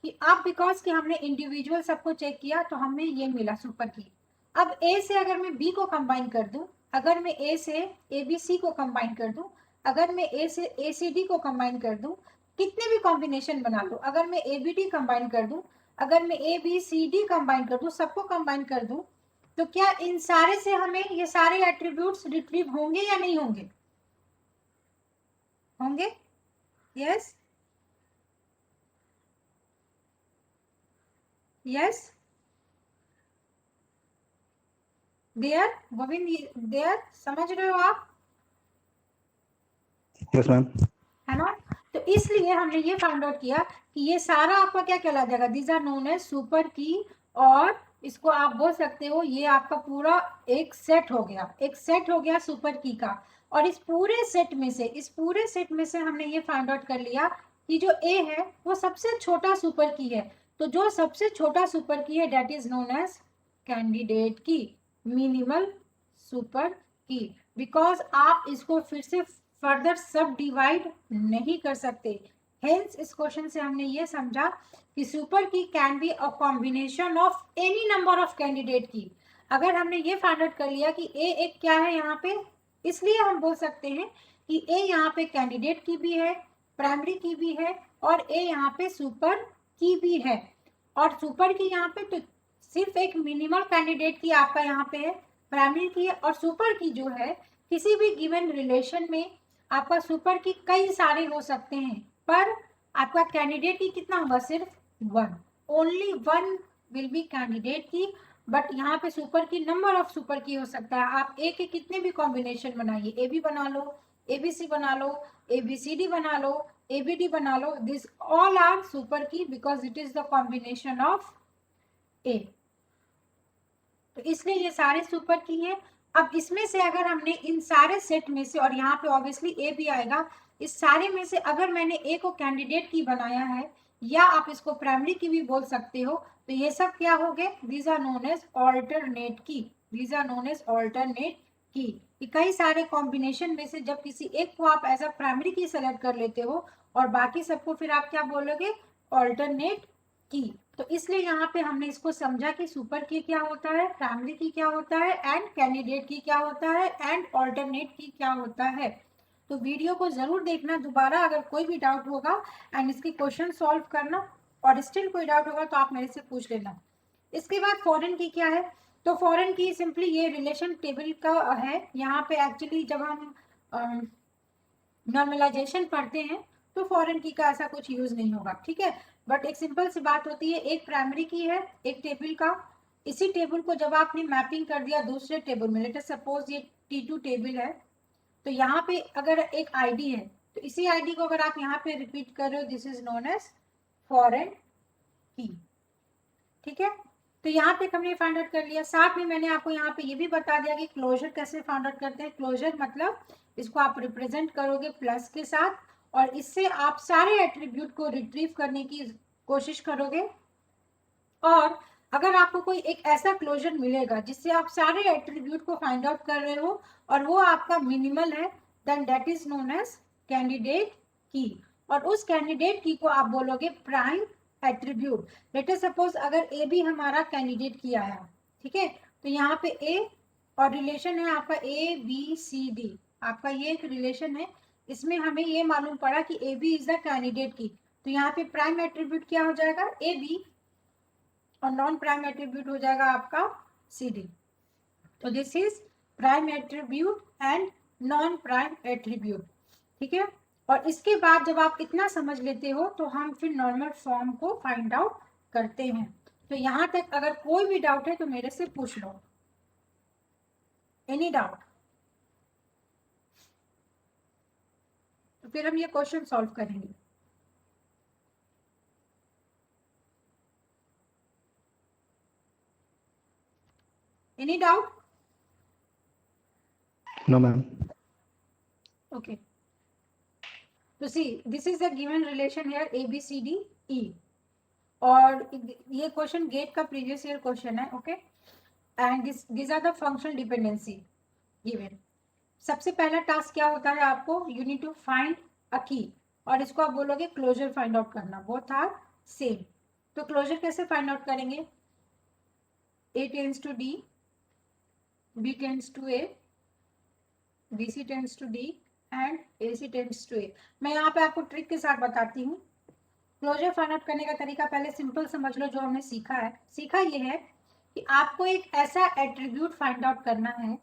कि अब बिकॉज कि हमने इंडिविजुअल सबको चेक किया तो हमें ये मिला सुपर की। अब ए से अगर मैं बी को कंबाइन कर दूं, अगर मैं ए से ए बी सी को कंबाइन कर दूं, अगर मैं ए से ए सी डी को कंबाइन कर दूं, कितने भी कॉम्बिनेशन बना लो, अगर मैं ए बी डी कंबाइन कर दूं, अगर मैं A B C D combine कर दूं, सबको कंबाइन कर दूं, तो क्या इन सारे से हमें ये सारे एट्रीब्यूट्स रिट्रीव होंगे या नहीं होंगे? होंगे। Yes yes there Govind, there समझ रहे हो आप? Yes ma'am. है ना। तो इसलिए हमने ये फाइंड आउट किया कि ये सारा आपका क्या कहला जाएगा, these are known as super key. और इसको आप बोल सकते हो ये आपका पूरा एक सेट हो गया, एक सेट हो गया सुपर की का। और इस पूरे सेट में से हमने ये फाइंड आउट कर लिया कि जो ए है वो सबसे छोटा सुपर की है। तो जो सबसे छोटा सुपर की है that is known as candidate key, minimal super key. Because आप इसको फिर से फर्दर सब डिवाइड नहीं कर सकते। हेंस इस क्वेश्चन से हमने ये समझा कि सुपर की can be a combination of any number of candidate की। अगर हमने ये फाइंड आउट कर लिया कि ए एक क्या है यहाँ पे, इसलिए हम बोल सकते हैं कि ए यहाँ पे कैंडिडेट की भी है, प्राइमरी की भी है, और ए यहाँ पे सुपर की भी है। और सुपर की यहाँ पे तो सिर्फ एक मिनिमल कैंडिडेट की आपका यहाँ पे है, प्राइमरी की है, और सुपर की जो है किसी भी गिवन रिलेशन में आपका सुपर की कई सारे हो सकते हैं, पर आपका कैंडिडेट की कितना होगा? सिर्फ one, only one will be candidate की। बट यहाँ पे सुपर की नंबर ऑफ सुपर की हो सकता है। आप ए के कितने भी कॉम्बिनेशन बनाइए, ए बी बना लो, ए बी सी बना लो, ए बी सी डी बना लो, ए बी डी बना लो, this all are super key because it is the combination of A. तो इसलिए ये सारे सुपर की है। अब इसमें से अगर हमने इन सारे सेट में से, और यहाँ पे ऑब्वियसली ए भी आएगा, इस सारे में से अगर मैंने ए को कैंडिडेट की बनाया है, या आप इसको प्राइमरी की भी बोल सकते हो, तो ये सब क्या हो गए? These are known as alternate key, these are known as alternate key. कई सारे कॉम्बिनेशन में से जब किसी एक को आप एज अ प्राइमरी की सेलेक्ट कर लेते हो और बाकी सबको फिर आप क्या बोलोगे? ऑल्टरनेट की। तो इसलिए यहाँ पे हमने इसको समझा कि सुपर की क्या होता है, प्राइमरी की क्या होता है, एंड कैंडिडेट की क्या होता है, एंड ऑल्टरनेट की क्या होता है। तो वीडियो को जरूर देखना दोबारा, अगर कोई भी डाउट होगा एंड इसके क्वेश्चन सॉल्व करना, और स्टिल कोई डाउट होगा तो आप मेरे से पूछ लेना। इसके बाद फॉरेन की क्या है? तो फॉरेन की सिंपली ये रिलेशन टेबल का है। यहाँ पे एक्चुअली जब हम नॉर्मलाइजेशन पढ़ते हैं तो फॉरेन की का ऐसा कुछ यूज नहीं होगा, ठीक है। बट एक सिंपल सी बात होती है, एक प्राइमरी की है एक टेबल का, इसी टेबल को जब आपने मैपिंग कर दिया दूसरे टेबल में, लेट अस सपोज ये T2 टेबल है, तो यहाँ पे अगर एक आईडी है तो इसी आईडी को अगर आप यहाँ पे रिपीट कर रहे हो, this is known as foreign key, ठीक है। तो यहाँ तक हमने फाइंड आउट कर लिया। साथ में मैंने आपको यहाँ पे ये भी बता दिया कि क्लोजर कैसे फाइंड आउट करते हैं। क्लोजर मतलब इसको आप रिप्रेजेंट करोगे प्लस के साथ और इससे आप सारे एट्रीब्यूट को रिट्रीव करने की कोशिश करोगे। और अगर आपको कोई एक ऐसा क्लोजर मिलेगा जिससे आप सारे एट्रीब्यूट को फाइंड आउट कर रहे हो और वो आपका मिनिमल है, then that is known as candidate key. और उस कैंडिडेट की को आप बोलोगे prime attribute. Let us suppose अगर ए भी हमारा कैंडिडेट की आया, ठीक है, तो यहाँ पे ए और रिलेशन है आपका ए बी सी डी, आपका ये एक रिलेशन है। इसमें हमें ये मालूम पड़ा कि A B is the candidate key, तो यहाँ पे प्राइम एट्रीब्यूट क्या हो जाएगा, ए बी, और नॉन प्राइम एट्रीब्यूट हो जाएगा आपका सी डी। तो this is prime attribute and non prime attribute, ठीक है। और इसके बाद जब आप इतना समझ लेते हो तो हम फिर नॉर्मल फॉर्म को फाइंड आउट करते हैं। तो यहाँ तक अगर कोई भी डाउट है तो मेरे से पूछ लो, एनी डाउट, तो फिर हम ये क्वेश्चन सॉल्व करेंगे। Any doubt? No, ma'am. Okay. So see, this is the given relation here A B C D E. और ये क्वेश्चन गेट का प्रीवियस ईयर क्वेश्चन है, okay. And this are the functional dependency given. सबसे पहला task क्या होता है आपको, you need to find a key, और इसको आप बोलोगे क्लोजर फाइंड आउट करना, बोथ आर सेम। तो क्लोजर कैसे फाइंड आउट करेंगे, A tends to D, B tends to A, BC tends to D and AC tends to A। मैं यहाँ पे आपको ट्रिक के साथ बताती हूँ। क्लोजर फाइंड आउट करने का तरीका पहले सिंपल समझ लो। जो हमने सीखा है, सीखा ये है कि आपको एक ऐसा एट्रीब्यूट फाइंड आउट करना है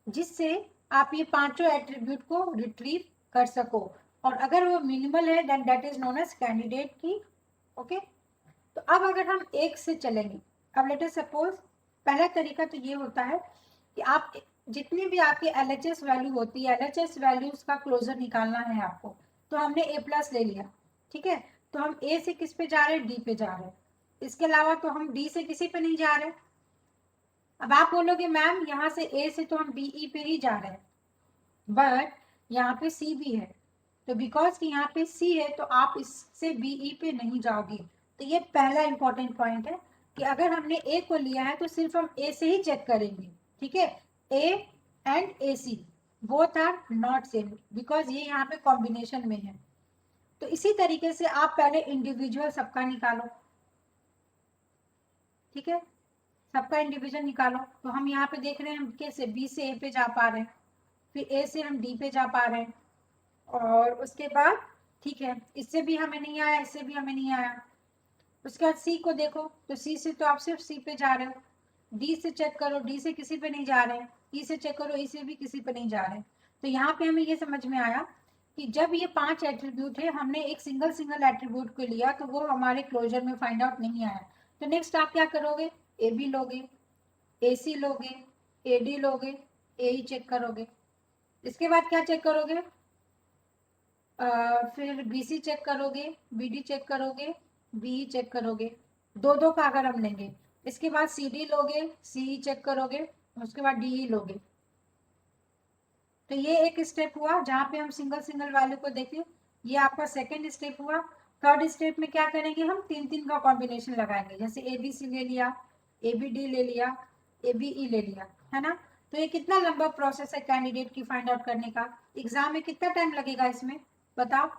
जिससे आप ये पांचों एट्रीब्यूट को रिट्रीव कर सको, और अगर वो मिनिमल है then that is known as candidate key, okay. तो अब अगर हम एक से चलेंगे, अब लेट अस सपोज पहला तरीका तो ये होता है कि आप जितनी भी आपकी LHS वैल्यू होती है, LHS वैल्यूज का क्लोजर निकालना है आपको। तो हमने A प्लस ले लिया, ठीक है, तो हम A से किस पे जा रहे हैं, D पे जा रहे हैं। इसके अलावा तो हम D से किसी पे नहीं जा रहे। अब आप बोलोगे मैम यहाँ से A से तो हम BE पे ही जा रहे हैं, बट यहाँ पे C भी है, तो बिकॉज कि यहाँ पे C है तो आप इससे BE पे नहीं जाओगे। तो ये पहला इंपॉर्टेंट पॉइंट है कि अगर हमने A को लिया है तो सिर्फ हम A से ही चेक करेंगे, ठीक है। A and AC both are not same because ये यहाँ पे कॉम्बिनेशन में है। तो इसी तरीके से आप पहले इंडिविजुअल सबका निकालो, ठीक है, सबका इंडिविजुअल निकालो। तो हम यहाँ पे देख रहे हैं हम कैसे B से A पे जा पा रहे हैं, फिर A से हम D पे जा पा रहे हैं, और उसके बाद ठीक है इससे भी हमें नहीं आया, इससे भी हमें नहीं आया। उसके बाद C को देखो, तो C से तो आप सिर्फ C पे जा रहे हो, D से चेक करो, D से किसी पे नहीं जा रहे हैं, E से चेक करो, E से भी किसी पे नहीं जा रहे हैं। तो यहाँ पे हमें ये समझ में आया कि जब ये पांच एट्रीब्यूट है, हमने एक सिंगल एट्रीब्यूट को लिया तो वो हमारे क्लोजर में फाइंड आउट नहीं आया। तो नेक्स्ट आप क्या करोगे, AB लोगे, AC लोगे, AD लोगे, AE चेक करोगे। इसके बाद क्या चेक करोगे, फिर BC चेक करोगे, BD चेक करोगे, BE चेक करोगे, दो दो का अगर हम लेंगे। इसके बाद CD लोगे, CE चेक करोगे, उसके बाद DE लोगे। तो ये एक स्टेप हुआ जहाँ पे हम सिंगल वैल्यू को देखें। ये आपका सेकेंड स्टेप हुआ। थर्ड स्टेप में क्या करेंगे, हम तीन तीन का कॉम्बिनेशन लगाएंगे, जैसे ABC ले लिया, ABD ले लिया, ABE ले लिया, है ना। तो ये कितना लंबा प्रोसेस है कैंडिडेट की फाइंड आउट करने का, एग्जाम में कितना टाइम लगेगा इसमें बताओ।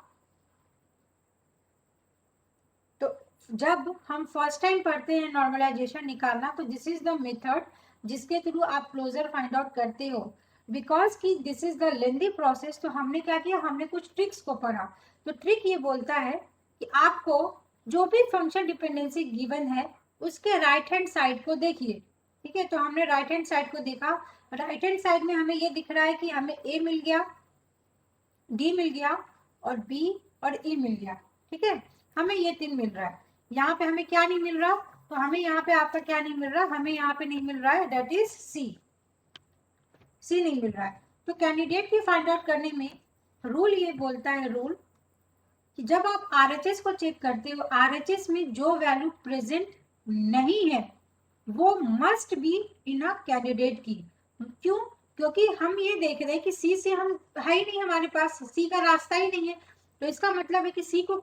तो जब हम फर्स्ट टाइम पढ़ते हैं नॉर्मलाइजेशन निकालना, तो दिस इज द मेथड जिसके थ्रू आप क्लोजर फाइंड आउट करते हो। बिकॉज कि this is the lengthy process, तो हमने क्या किया, हमने कुछ ट्रिक्स को पढ़ा। तो ट्रिक ये बोलता है कि आपको जो भी फंक्शन डिपेंडेंसी गिवन है उसके राइट हैंड साइड को देखिए, ठीक है। तो हमने राइट हैंड साइड को देखा, राइट हैंड साइड में हमें ये दिख रहा है कि हमें A मिल गया, D मिल गया और B और E मिल गया, ठीक है। हमें ये तीन मिल रहा है। यहाँ पे हमें क्या नहीं मिल रहा, तो हमें यहाँ पे आपका क्या नहीं मिल रहा, हमें यहाँ पे नहीं मिल रहा है, दैट इज सी नहीं मिल रहा है। तो कैंडिडेट की फाइंड आउट करने में रूल ये बोलता है, रूल कि जब आप RHS को चेक करते हो, RHS में जो वैल्यू प्रेजेंट नहीं है वो must be in a candidate की। क्यों? क्योंकि हम ये देख रहे हैं कि सी से हम है ही नहीं, हमारे पास सी का रास्ता ही नहीं है, तो इसका मतलब है कि सी को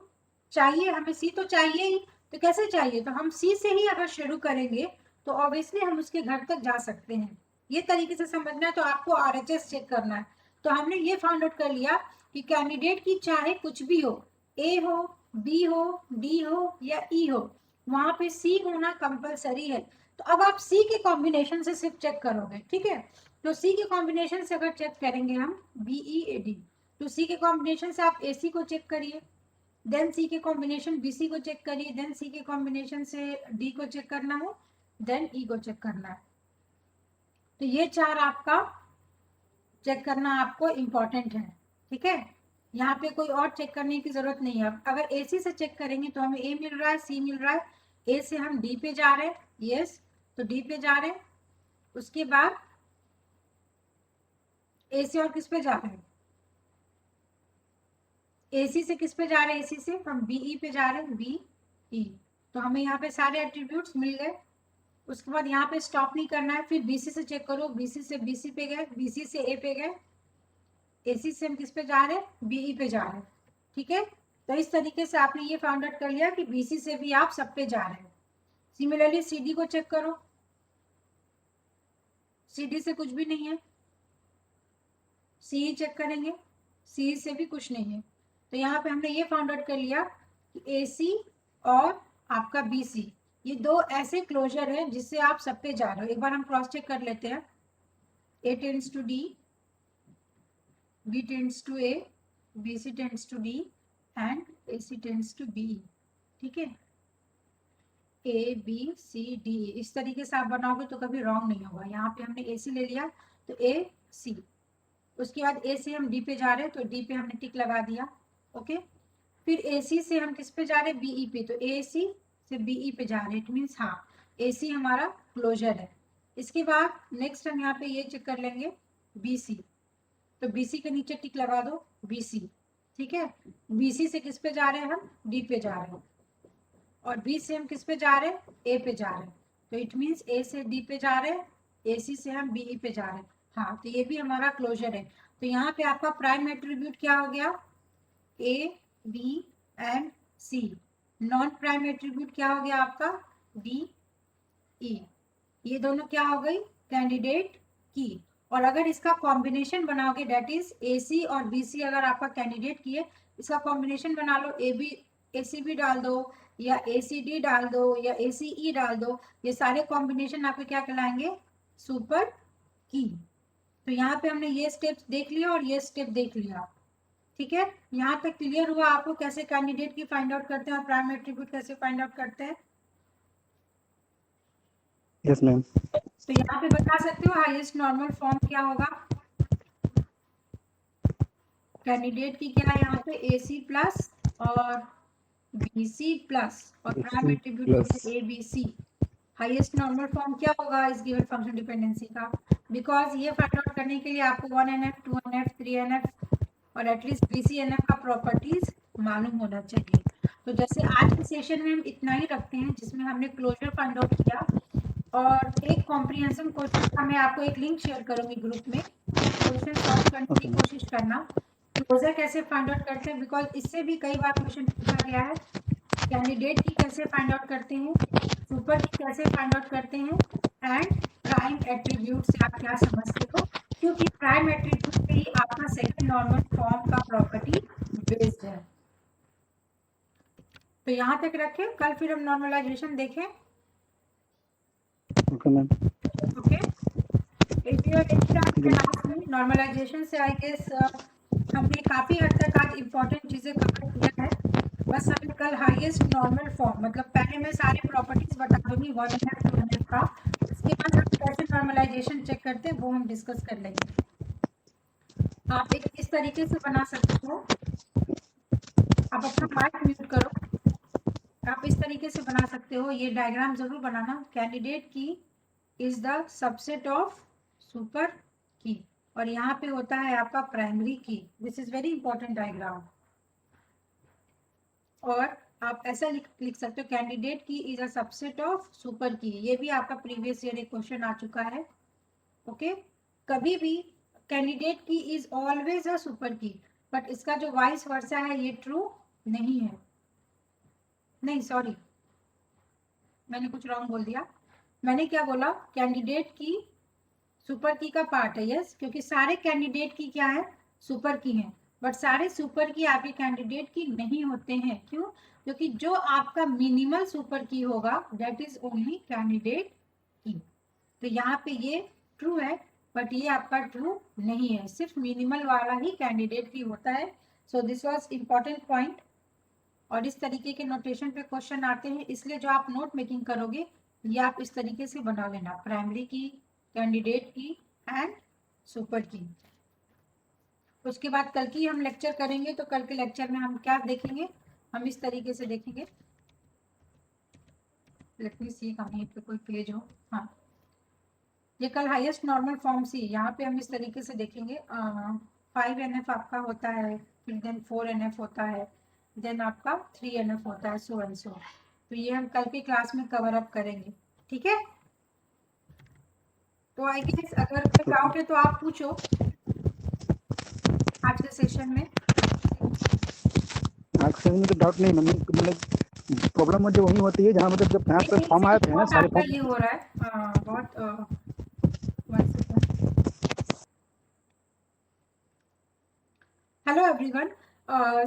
चाहिए, हमें सी तो चाहिए ही। तो कैसे चाहिए? तो हम सी से ही अगर शुरू करेंगे तो ऑब्वियसली हम उसके घर तक जा सकते हैं। ये तरीके से समझना है। तो आपको आरएचएस चेक करना है। तो हमने ये फाउंड आउट कर लिया कि कैंडिडेट की चाहे कुछ भी हो, ए हो, बी हो, डी हो या ई हो, वहां पे सी होना कंपलसरी है। तो अब आप सी के कॉम्बिनेशन से सिर्फ चेक करोगे, ठीक है? तो सी के कॉम्बिनेशन से अगर चेक करेंगे हम बी ई ए डी, तो सी के कॉम्बिनेशन से आप ए सी को चेक करिए, देन सी के कॉम्बिनेशन बी सी को चेक करिए, देन सी के कॉम्बिनेशन से डी को चेक करना है, देन ई को चेक करना है। तो ये चार आपका चेक करना आपको इम्पोर्टेंट है, ठीक है? यहाँ पे कोई और चेक करने की जरूरत नहीं है। अगर ए सी से चेक करेंगे तो हमें ए मिल रहा है, सी मिल रहा है, ए से हम डी पे जा रहे हैं, यस, तो डी पे जा रहे हैं। उसके बाद ए से और किस पे जा रहे हैं? ए सी से किस पे जा रहे हैं? ए सी से हम बी ई पे जा रहे हैं, बी ई। तो हमें यहाँ पे सारे एट्रीब्यूट्स मिल गए। उसके बाद यहाँ पे स्टॉप नहीं करना है, फिर बी सी से चेक करो, बी सी से बी सी पे गए, बी सी से ए पे गए, ए सी से हम किस पे जा रहे हैं? बी ई पे जा रहे हैं, ठीक है? तो इस तरीके से आपने ये फाउंड आउट कर लिया कि बी सी से भी आप सब पे जा रहे हैं। सिमिलरली सी डी को चेक करो, सी डी से कुछ भी नहीं है, सी चेक करेंगे, सी से भी कुछ नहीं है। तो यहाँ पे हमने ये फाउंड आउट कर लिया कि ए सी और आपका बी सी, ये दो ऐसे क्लोजर है जिससे आप सब पे जा रहे हो। एक बार हम क्रॉस चेक कर लेते हैं। A tends to D, B tends to A, B C tends to D and A C tends to B, ठीक है? ए बी सी डी, इस तरीके से आप बनाओगे तो कभी रॉन्ग नहीं होगा। यहाँ पे हमने ए सी ले लिया तो ए सी, उसके बाद ए से हम डी पे जा रहे हैं तो डी पे हमने टिक लगा दिया, ओके? फिर ए सी से हम किस पे जा रहे हैं? बी ई पे, तो ए सी से बी ई पे जा रहे हैं, इट मीन्स हाँ ए सी हमारा क्लोजर है। इसके बाद नेक्स्ट हम यहाँ पे ये चेक कर लेंगे बी सी, तो बी सी के नीचे टिक लगा दो, बी सी, ठीक है? बी सी से किस पे जा रहे हैं? हम डी पे जा रहे हैं, और बी से हम किस पे जा रहे हैं? ए पे जा रहे हैं, तो इट मीन्स ए से डी पे जा रहे हैं, ए सी से हम बी ई पे जा रहे हैं। हाँ, तो ये भी हमारा क्लोजर है। तो यहाँ पे आपका प्राइम एट्रीब्यूट क्या हो गया? A B and C. Non prime attribute क्या हो गया आपका? D E. ये दोनों क्या हो गई? Candidate key. और अगर इसका कॉम्बिनेशन बनाओगे, डेट इज ए सी और बी सी, अगर आपका कैंडिडेट की है, इसका कॉम्बिनेशन बना लो, A B A C B डाल दो या ए सी डी डाल दो या ए सी ई डाल दो, ये सारे कॉम्बिनेशन आपके क्या कहलाएंगे? सुपर की। तो यहाँ पे हमने ये स्टेप्स देख लिया और ये स्टेप देख लिया, ठीक है? यहाँ पे क्लियर हुआ आपको कैसे कैंडिडेट की फाइंड आउट करते हैं और प्राइम एट्रीब्यूट कैसे फाइंड आउट करते हैं? Yes, ma'am. तो यहाँ पे बता सकते हो हाईएस्ट नॉर्मल फॉर्म क्या होगा कैंडिडेट की? क्या है यहाँ पे? ए सी प्लस और बी सी प्लस और prime attribute A B C. Highest normal form क्या होगा इस गिवन फंक्शन डिपेंडेंसी का? बिकॉज ये फाइंड आउट करने के लिए आपको 1NF 2NF 3NF और एटलीस्ट BCNF का प्रॉपर्टीज मालूम होना चाहिए। तो जैसे आज के सेशन में हम इतना ही रखते हैं जिसमें हमने क्लोजर फाइंड आउट किया, और एक कॉम्प्रिहेंशन क्वेश्चन का मैं आपको एक लिंक शेयर करूंगी ग्रुप में, क्वेश्चन सॉल्व करने की कोशिश करना क्लोजर कैसे फाइंड आउट करते हैं, बिकॉज इससे भी कई बार क्वेश्चन पूछा गया है। कैंडिडेट की कैसे फाइंड आउट करते हैं, सुपर की कैसे फाइंड आउट करते हैं, एंड प्राइम एट्रीब्यूट से आप क्या समझते हो, क्योंकि प्राइम एट्रीब्यूट पे ही आपका सेकंड नॉर्मल फॉर्म का प्रॉपर्टी बेस्ड है। तो यहाँ तक रखें, कल फिर हम नॉर्मलाइजेशन देखें, Okay, ma'am. Okay? If you are normalization से आई गेस हमने काफी हद तक आज इम्पोर्टेंट चीजें कवर किया है। बस हमें कल हाईएस्ट नॉर्मल फॉर्म, मतलब पहले मैं सारे प्रॉपर्टीज बता दूंगी 1NF 2NF का, उसके बाद हम कैसे नॉर्मलाइजेशन चेक करते हैं वो हम डिस्कस कर लेंगे। आप एक इस तरीके से बना सकते हो, आप अपना माइक म्यूट करो, आप इस तरीके से बना सकते हो, ये डायग्राम जरूर बनाना। कैंडिडेट की is the subset of super key, और यहाँ पे होता है आपका प्राइमरी की। This is very important diagram. और आप ऐसा लिख सकते हो, कैंडिडेट की is a subset of super की। ये भी आपका प्रीवियस ईयर एक क्वेश्चन आ चुका है। ओके, कभी भी कैंडिडेट की इज ऑलवेज अ सुपर की, बट इसका जो वाइस वर्सा है ये ट्रू नहीं है। नहीं सॉरी, मैंने कुछ रॉन्ग बोल दिया। मैंने क्या बोला, कैंडिडेट की सुपर की का पार्ट है, यस, क्योंकि सारे कैंडिडेट की क्या है, सुपर की हैं, बट सारे सुपर की आपके कैंडिडेट की नहीं होते हैं। क्यों? क्योंकि जो आपका मिनिमल सुपर की होगा that is only candidate key. तो यहाँ पे ये ट्रू है, बट ये आपका ट्रू नहीं है, सिर्फ मिनिमल वाला ही कैंडिडेट की होता है। So this was important point. और इस तरीके के नोटेशन पे क्वेश्चन आते हैं, इसलिए जो आप नोट मेकिंग करोगे ये आप इस तरीके से बना लेना, प्राइमरी की, कैंडिडेट की एंड सुपर की। उसके बाद कल की हम लेक्चर करेंगे, तो कल के लेक्चर में हम क्या देखेंगे, हम इस तरीके से देखेंगे। लेट मी सी कहीं पे कोई पेज हो। हाँ, ये कल हाईएस्ट नॉर्मल फॉर्म सी, यहाँ पे हम इस तरीके से देखेंगे। 5 NF आपका होता है, फिर देन 4 NF होता है, देन आपका 3 NF होता है, सो एंड सो। तो ये हम कल की क्लास में कवर अप करेंगे, ठीक है। तो आई गेस अगर कोई डाउट है तो आप पूछो आज के सेशन में। आज से मुझे डाउट नहीं, मतलब प्रॉब्लम मुझे वही होती है जहाँ मतलब जब यहाँ पे फॉर्म आए थे ना बहुत सारे आपका फॉर्म। ये हो रहा है, बहुत 1 सेकंड। Hello everyone.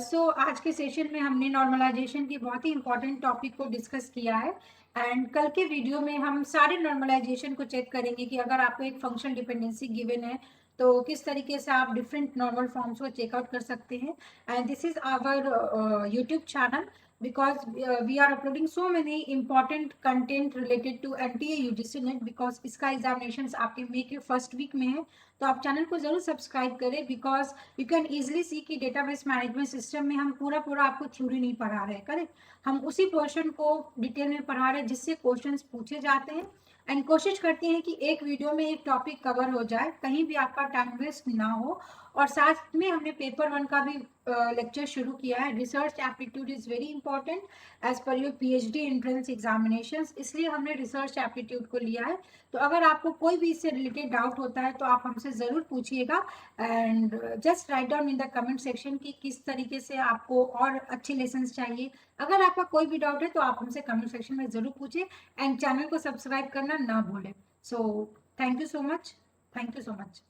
सो आज के सेशन में हमने नॉर्मलाइजेशन की बहुत ही इंपॉर्टेंट टॉपिक को डिस्कस किया है, एंड कल के वीडियो में हम सारे नॉर्मलाइजेशन को चेक करेंगे कि अगर आपको एक फंक्शन डिपेंडेंसी गिवन है तो किस तरीके से आप डिफरेंट नॉर्मल फॉर्म्स को चेकआउट कर सकते हैं। And this is our YouTube channel, because we are uploading so many important content related to NTA UGC NET, because इसका एग्जामिनेशन आपके मई के फर्स्ट वीक में है। तो आप चैनल को जरूर सब्सक्राइब करें, बिकॉज यू कैन इजिली सी कि डेटाबेस मैनेजमेंट सिस्टम में हम पूरा आपको थ्योरी नहीं पढ़ा रहे हैं, करेक्ट। हम उसी पोर्शन को डिटेल में पढ़ा रहे हैं जिससे क्वेश्चंस पूछे जाते हैं, एंड कोशिश करते हैं कि एक वीडियो में एक टॉपिक कवर हो जाए, कहीं भी आपका टाइम वेस्ट ना हो। और साथ में हमने पेपर 1 का भी लेक्चर शुरू किया है। Research aptitude is very important as per your PhD entrance examinations, इसलिए हमने रिसर्च एप्टीट्यूड को लिया है। तो अगर आपको कोई भी इससे रिलेटेड डाउट होता है तो आप हमसे ज़रूर पूछिएगा, and just write down in the comment section कि किस तरीके से आपको और अच्छे लेसन्स चाहिए। अगर आपका कोई भी डाउट है तो आप हमसे कमेंट सेक्शन में ज़रूर पूछिए, एंड चैनल को सब्सक्राइब करना ना भूलें। So thank you so much, thank you so much.